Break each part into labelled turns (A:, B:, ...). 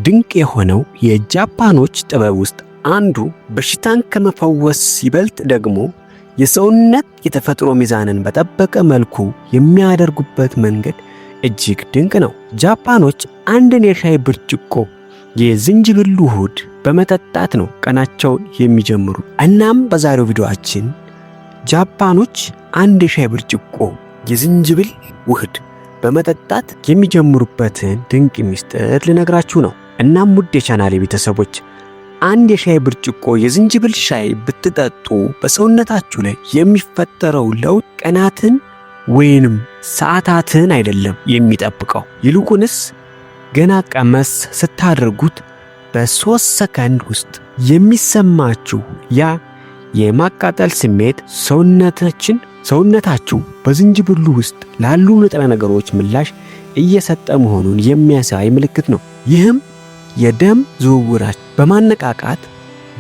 A: ድንቅ የሆነው የጃፓኖች ጥበብ ውስጥ አንዱ በሽታን ከመፈወስ ይበልጥ ደግሞ የሰውነት የተፈጥሮ ሚዛንን በጠበቀ መልኩ የሚያደርጉበት መንገድ እጅግ ድንቅ ነው። ጃፓኖች አንድን የሻይ ብርጭቆ የዝንጅብል ውህድ በመጠጣት ነው ቀናቸው የሚጀምሩ። እናም በዛሬው ቪዲዮአችን ጃፓኖች አንድ የሻይ ብርጭቆ የዝንጅብል ውህድ በመጠጣት የሚጀምሩበትን ድንቅ ሚስጥር ልነግራችሁ ነው። እናም ውድ የቻናሌ ቤተሰቦች አንድ የሻይ ብርጭቆ የዝንጅብል ሻይ ብትጠጡ በሰውነታችሁ ላይ የሚፈጠረው ለውጥ ቀናትን ወይንም ሰዓታትን አይደለም የሚጠብቀው። ይልቁንስ ገና ቀመስ ስታደርጉት በ3 ሰከንድ ውስጥ የሚሰማችሁ ያ የማቃጠል ስሜት ሰውነታችሁ በዝንጅብሉ ውስጥ ላሉ ንጥረ ነገሮች ምላሽ እየሰጠ መሆኑን የሚያሳይ ምልክት ነው። ይህም የደም ዝውውራችሁ በማነቃቃት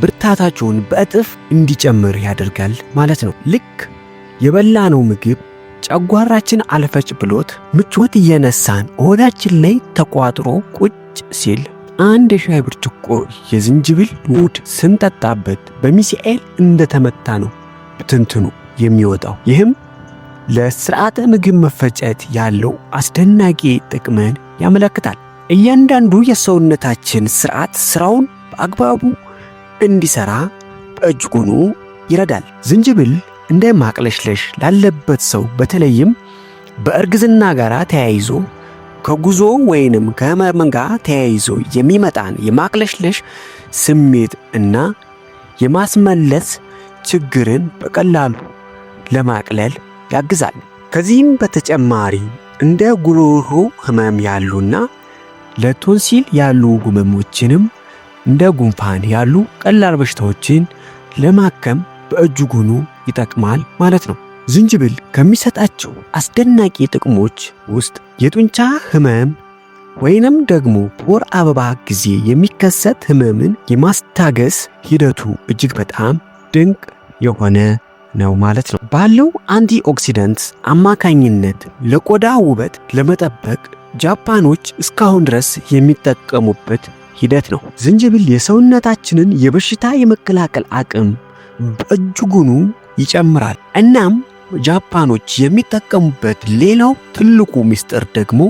A: ብርታታችሁን በእጥፍ እንዲጨምር ያደርጋል ማለት ነው። ልክ የበላነው ምግብ ጨጓራችን አልፈጭ ብሎት ምቾት እየነሳን ሆዳችን ላይ ተቋጥሮ ቁጭ ሲል አንድ የሻይ ብርጭቆ የዝንጅብል ውህድ ስንጠጣበት በሚሳኤል እንደተመታ ነው ብትንትኑ የሚወጣው። ይህም ለስርዓተ ምግብ መፈጨት ያለው አስደናቂ ጥቅምን ያመለክታል። እያንዳንዱ የሰውነታችን ስርዓት ስራውን በአግባቡ እንዲሰራ በእጅጉኑ ይረዳል። ዝንጅብል እንደ ማቅለሽለሽ ላለበት ሰው በተለይም በእርግዝና ጋር ተያይዞ ከጉዞ ወይንም ከህመም ጋር ተያይዞ የሚመጣን የማቅለሽለሽ ስሜት እና የማስመለስ ችግርን በቀላሉ ለማቅለል ያግዛል። ከዚህም በተጨማሪ እንደ ጉሮሮ ህመም ያሉና ለቶንሲል ያሉ ህመሞችንም እንደ ጉንፋን ያሉ ቀላል በሽታዎችን ለማከም በእጅጉኑ ይጠቅማል ማለት ነው። ዝንጅብል ከሚሰጣቸው አስደናቂ ጥቅሞች ውስጥ የጡንቻ ህመም ወይንም ደግሞ በወር አበባ ጊዜ የሚከሰት ህመምን የማስታገስ ሂደቱ እጅግ በጣም ድንቅ የሆነ ነው ማለት ነው። ባለው አንቲኦክሲዳንት አማካኝነት ለቆዳ ውበት ለመጠበቅ ጃፓኖች እስካሁን ድረስ የሚጠቀሙበት ሂደት ነው። ዝንጅብል የሰውነታችንን የበሽታ የመከላከል አቅም በእጅጉኑ ይጨምራል። እናም ጃፓኖች የሚጠቀሙበት ሌላው ትልቁ ምስጢር ደግሞ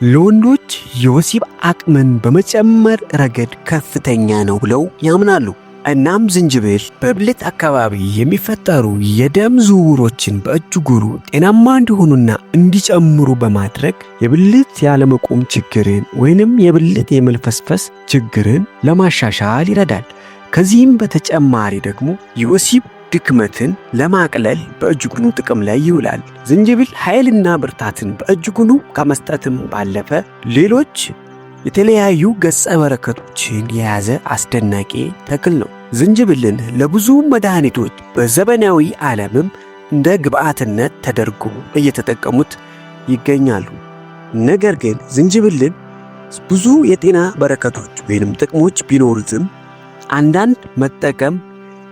A: ለወንዶች የወሲብ አቅምን በመጨመር ረገድ ከፍተኛ ነው ብለው ያምናሉ። እናም ዝንጅብል በብልት አካባቢ የሚፈጠሩ የደም ዝውውሮችን በእጅጉኑ ጤናማ እንዲሆኑና እንዲጨምሩ በማድረግ የብልት ያለመቆም ችግርን ወይንም የብልት የመልፈስፈስ ችግርን ለማሻሻል ይረዳል። ከዚህም በተጨማሪ ደግሞ የወሲብ ድክመትን ለማቅለል በእጅጉኑ ጥቅም ላይ ይውላል። ዝንጅብል ኃይልና ብርታትን በእጅጉኑ ከመስጠትም ባለፈ ሌሎች የተለያዩ ገጸ በረከቶችን የያዘ አስደናቂ ተክል ነው። ዝንጅብልን ለብዙ መድኃኒቶች በዘመናዊ ዓለምም እንደ ግብዓትነት ተደርጎ እየተጠቀሙት ይገኛሉ። ነገር ግን ዝንጅብልን ብዙ የጤና በረከቶች ወይንም ጥቅሞች ቢኖሩትም አንዳንድ መጠቀም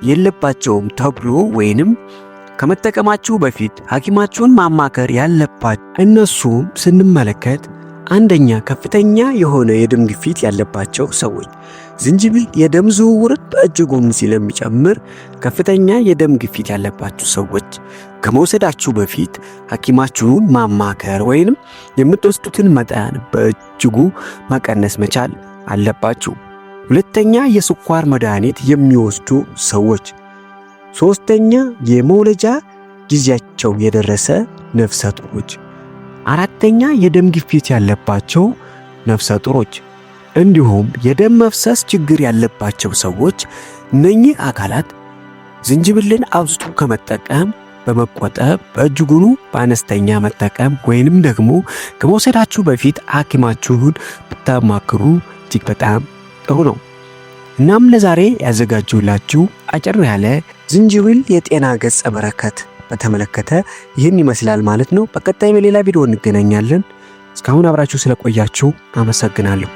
A: የለባቸውም ተብሎ ወይንም ከመጠቀማችሁ በፊት ሐኪማችሁን ማማከር ያለባችሁ እነሱም ስንመለከት አንደኛ ከፍተኛ የሆነ የደም ግፊት ያለባቸው ሰዎች። ዝንጅብል የደም ዝውውርን በእጅጉኑ ስለሚጨምር ከፍተኛ የደም ግፊት ያለባችሁ ሰዎች ከመውሰዳችሁ በፊት ሐኪማችሁን ማማከር ወይንም የምትወስዱትን መጠን በእጅጉ መቀነስ መቻል አለባችሁ። ሁለተኛ የስኳር መድኃኒት የሚወስዱ ሰዎች። ሶስተኛ የመውለጃ ጊዜያቸው የደረሰ ነፍሰ ጡሮች። አራተኛ የደም ግፊት ያለባቸው ነፍሰ ጡሮች እንዲሁም የደም መፍሰስ ችግር ያለባቸው ሰዎች። እነኚህ አካላት ዝንጅብልን አብዝቶ ከመጠቀም በመቆጠብ በእጅጉኑ በአነስተኛ መጠቀም ወይንም ደግሞ ከመውሰዳችሁ በፊት ሐኪማችሁን ብታማክሩ እጅግ በጣም ጥሩ ነው። እናም ለዛሬ ያዘጋጁላችሁ አጭር ያለ ዝንጅብል የጤና ገጸ በረከት በተመለከተ ይህን ይመስላል ማለት ነው። በቀጣይ በሌላ ቪዲዮ እንገናኛለን። እስካሁን አብራችሁ ስለቆያችሁ አመሰግናለሁ።